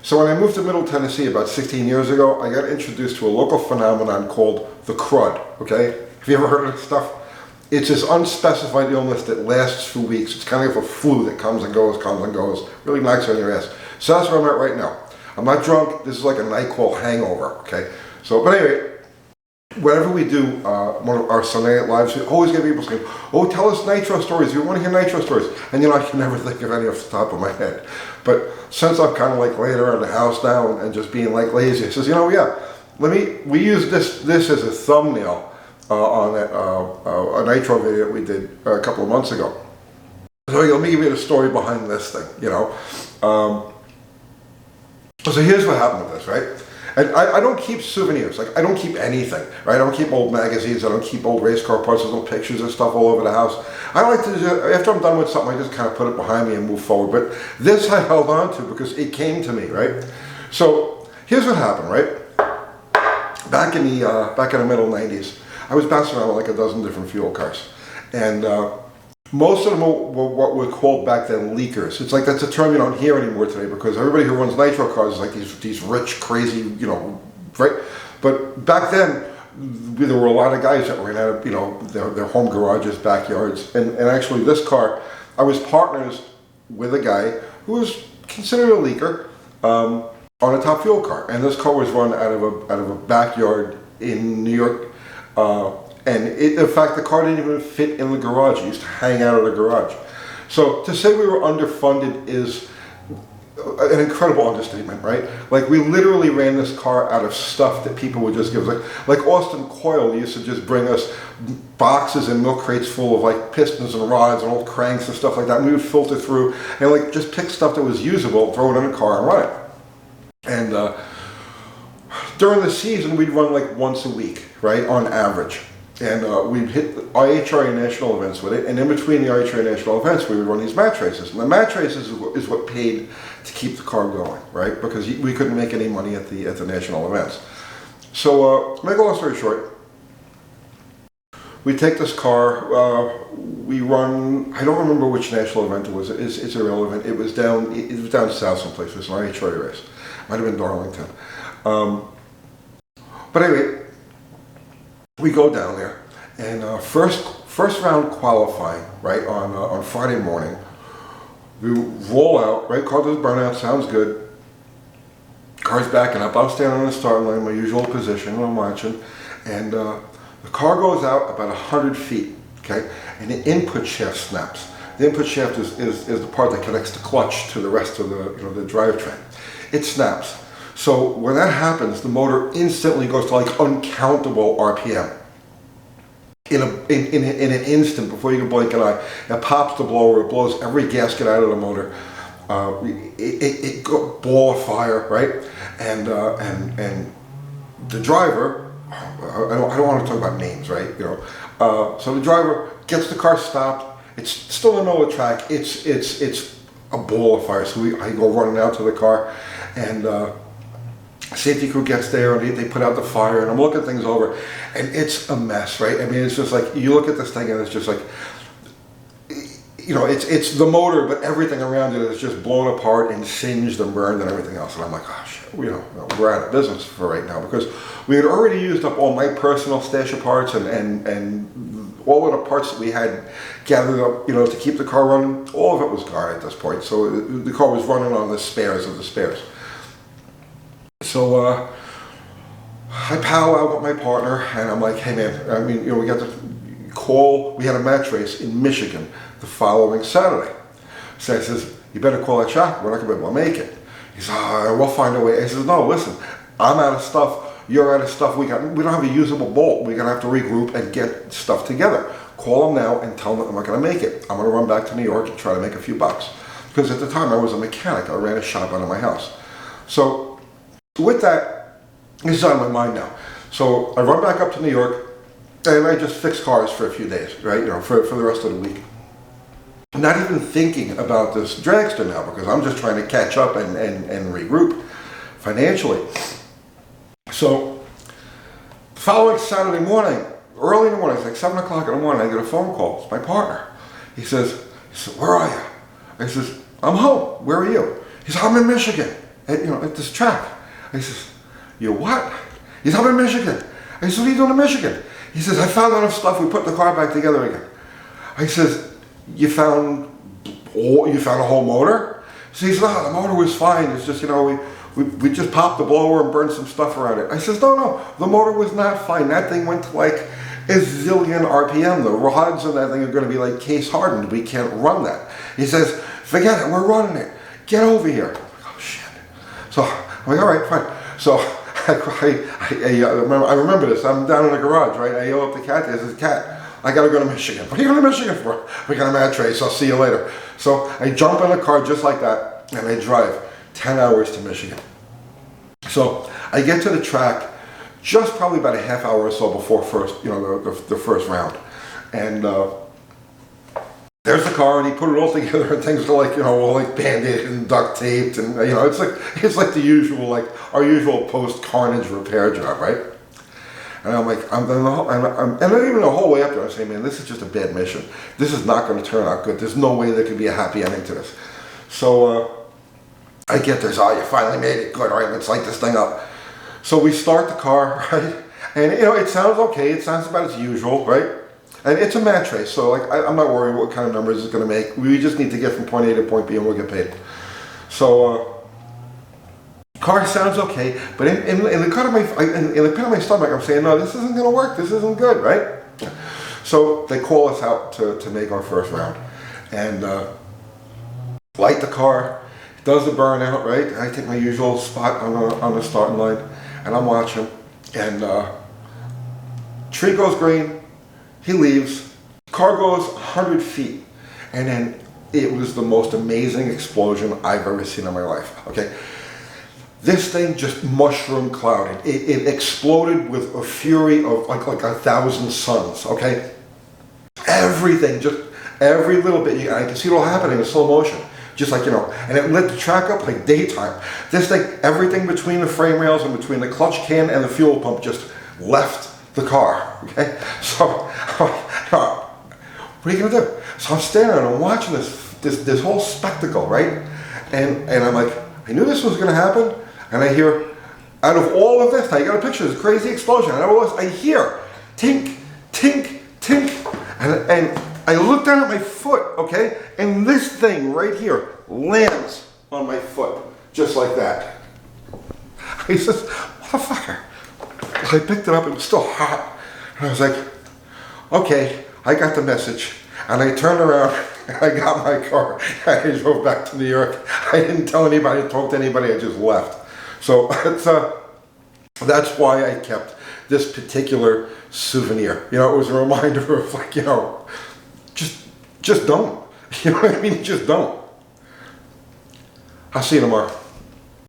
So when I moved to Middle Tennessee about 16 years ago, I got introduced to a local phenomenon called the crud, okay? Have you ever heard of this stuff? It's this unspecified illness that lasts for weeks. It's kind of a flu that comes and goes, really knocks on your ass. So that's where I'm at right now. I'm not drunk. This is like a NyQuil hangover, okay? So, but anyway, whenever we do one of our Sunday Night Lives, we always get people saying, oh, tell us Nitro stories. We want to hear Nitro stories. And you know, I can never think of any off the top of my head. But since I'm kind of like laying around the house now and just being like lazy, I says, you know, yeah, we use this as a thumbnail on a Nitro video that we did a couple of months ago. So let me give you the story behind this thing, you know. So here's what happened with this, right? And I don't keep souvenirs, like I don't keep anything, right? I don't keep old magazines, I don't keep old race car parts, little pictures and stuff all over the house. I like to, after I'm done with something, I just kind of put it behind me and move forward. But this I held on to because it came to me, right? So here's what happened, right? Back in the middle 90s, I was bouncing around with like a dozen different fuel cars. And most of them were what were called back then leakers. It's like that's a term you don't hear anymore today because everybody who runs Nitro cars is like these rich, crazy, you know, right? But back then, there were a lot of guys that ran out of, you know, their home garages, backyards. And actually this car, I was partners with a guy who was considered a leaker on a top fuel car. And this car was run out of a backyard in New York. And in fact, the car didn't even fit in the garage. It used to hang out of the garage. So to say we were underfunded is an incredible understatement, right? Like we literally ran this car out of stuff that people would just give us. Like Austin Coil used to just bring us boxes and milk crates full of like pistons and rods and old cranks and stuff like that. And we would filter through and like just pick stuff that was usable, throw it in a car and run it. And during the season, we'd run like once a week, right, on average. And we'd hit the IHRA national events with it, and in between the IHRA national events, we would run these match races. And the match races is what paid to keep the car going, right? Because we couldn't make any money at the national events. So, to make a long story short, we take this car, we run. I don't remember which national event it was. It's irrelevant. It was down south someplace. It was an IHRA race. Might have been Darlington. But anyway. We go down there, and first round qualifying, right, on Friday morning, we roll out, right, car does burnout, sounds good, car's backing up, I'm standing on the starting line, my usual position, I'm watching, and the car goes out about 100 feet, okay, and the input shaft snaps. The input shaft is the part that connects the clutch to the rest of the, you know, the drivetrain. It snaps. So when that happens, the motor instantly goes to like uncountable RPM. In an instant, before you can blink an eye, it pops the blower, it blows every gasket out of the motor. It got ball of fire, right? And the driver, I don't want to talk about names, right? You know, so the driver gets the car stopped. It's still in the middle of the track. It's a ball of fire. So I go running out to the car, and safety crew gets there and they put out the fire, and I'm looking things over, and it's a mess, right? I mean, it's just like, you look at this thing and it's just like, you know, it's the motor, but everything around it is just blown apart and singed and burned and everything else. And I'm like, oh shit, you know, we're out of business for right now, because we had already used up all my personal stash of parts and all of the parts that we had gathered up, you know, to keep the car running. All of it was gone at this point. So the car was running on the spares of the spares. So I pal out with my partner, and I'm like, hey man, I mean, you know, we got to call, we had a match race in Michigan the following Saturday. So I says, you better call that shop, we're not gonna be able to make it. He says, oh, we'll find a way. I says, no, listen, I'm out of stuff, you're out of stuff, we don't have a usable bolt, we're gonna have to regroup and get stuff together. Call them now and tell them that I'm not gonna make it. I'm gonna run back to New York and try to make a few bucks. Because at the time I was a mechanic, I ran a shop out of my house. So with that, this is on my mind now. So I run back up to New York, and I just fix cars for a few days, right? You know, for the rest of the week. I'm not even thinking about this dragster now, because I'm just trying to catch up and regroup financially. So the following Saturday morning, early in the morning, it's like 7 o'clock in the morning, I get a phone call. It's my partner. He says, where are you? I says, I'm home. Where are you? He says, I'm in Michigan. at this track. I says, you what? He says, I'm in Michigan. I said, what are you doing in Michigan? He says, I found enough stuff, we put the car back together again. I says, you found a whole motor? So he says, no, the motor was fine. It's just, we just popped the blower and burned some stuff around it. I says, no, the motor was not fine. That thing went to like a zillion RPM. The rods on that thing are going to be like case hardened. We can't run that. He says, forget it, we're running it. Get over here. I'm like, oh shit. So I'm like, all right, fine. So I remember this. I'm down in the garage, right? I yell up the cat. I says, Cat, I gotta go to Michigan. What are you going to Michigan for? We got a mad trace. I'll see you later. So I jump in the car just like that, and I drive 10 hours to Michigan. So I get to the track just probably about a half hour or so before the first round, and there's the car, and he put it all together, and things are like all like bandaged and duct taped, and it's like the usual, like our usual post carnage repair job, right? And I'm like, and even the whole way up there, I'm saying, man, this is just a bad mission. This is not going to turn out good. There's no way there could be a happy ending to this. So I get this, you finally made it, good, all right, let's light this thing up. So we start the car, right? And it sounds okay, it sounds about as usual, right? And it's a match race, so like I'm not worried what kind of numbers it's going to make. We just need to get from point A to point B and we'll get paid. So car sounds okay, but in the pit of my stomach, I'm saying, no, this isn't going to work. This isn't good, right? So they call us out to make our first round, and light the car, does the burnout, right? I take my usual spot on the starting line, and I'm watching, and tree goes green, he leaves, car goes 100 feet, and then it was the most amazing explosion I've ever seen in my life, okay? This thing just mushroom clouded. It exploded with a fury of like 1,000 suns, okay? Everything, just every little bit, I can see it all happening in slow motion. Just like, and it lit the track up like daytime. This thing, everything between the frame rails and between the clutch can and the fuel pump just left the car, okay? So, what are you gonna do? So I'm standing there and I'm watching this whole spectacle, right? And I'm like, I knew this was gonna happen, and I hear, out of all of this, now you got a picture of this crazy explosion, and I hear, tink, tink, tink, and I look down at my foot, okay, and this thing right here lands on my foot, just like that. He says, motherfucker. I picked it up, it was still hot, and I was like, okay, I got the message. And I turned around, and I got my car, and I drove back to New York. I didn't tell anybody, talk to anybody, I just left. So that's why I kept this particular souvenir. It was a reminder of like, just don't. You know what I mean? Just don't. I'll see you tomorrow.